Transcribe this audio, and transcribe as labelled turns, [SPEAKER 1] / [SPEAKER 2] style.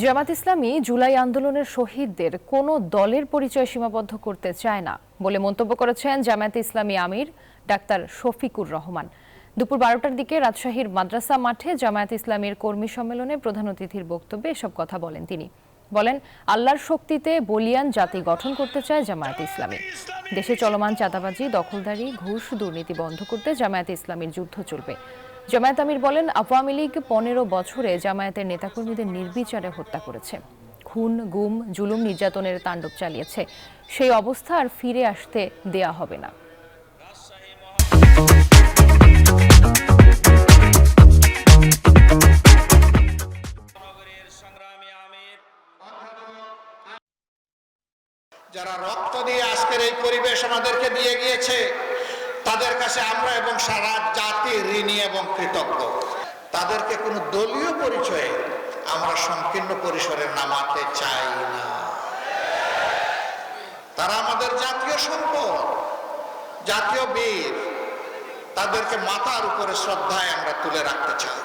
[SPEAKER 1] জামাত ইসলামী জুলাই আন্দোলনের শহীদদের কোনো দলের পরিচয় সীমাবদ্ধ করতে চায় না বলে মন্তব্য করেছেন জামাত ইসলামী আমির ডাক্তার শফিকুর রহমান। দুপুর 12টার দিকে রাজশাহীর মাদ্রাসা মাঠে জামায়াত ইসলামীর কর্মী সম্মেলনে প্রধান অতিথির বক্তব্যে এসব কথা বলেন তিনি। বলেন, আল্লাহর শক্তিতে বলিয়ান জাতি গঠন করতে চায় জামায়াত ইসলামী। দেশে চলমান চাঁদাবাজি, দখলদারি, ঘুষ, দুর্নীতি বন্ধ করতে জামায়াত ইসলামীর যুদ্ধ চলবে। জামায়াত আমির বলেন, আওয়ামী লীগ 15 বছরে জামায়াতের নেতাকর্মীদের নির্বিচারে হত্যা করেছে, খুন, গুম, জুলুম, নির্যাতনের তাণ্ডব চালিয়েছে। সেই অবস্থা আর ফিরে আসতে দেয়া হবে না।
[SPEAKER 2] যারা রক্ত দিয়ে আজকের এই পরিবেশ আমাদেরকে দিয়ে গিয়েছে, তাদের কাছে আমরা এবং সারা জাতি ঋণী এবং কৃতজ্ঞ। তাদেরকে কোনো দলীয় পরিচয়ে আমরা সংকীর্ণ পরিসরে নামাতে চাই না। তারা আমাদের জাতীয় সম্পদ, জাতীয় বীর। তাদেরকে মাথার উপরে শ্রদ্ধায় আমরা তুলে রাখতে চাই।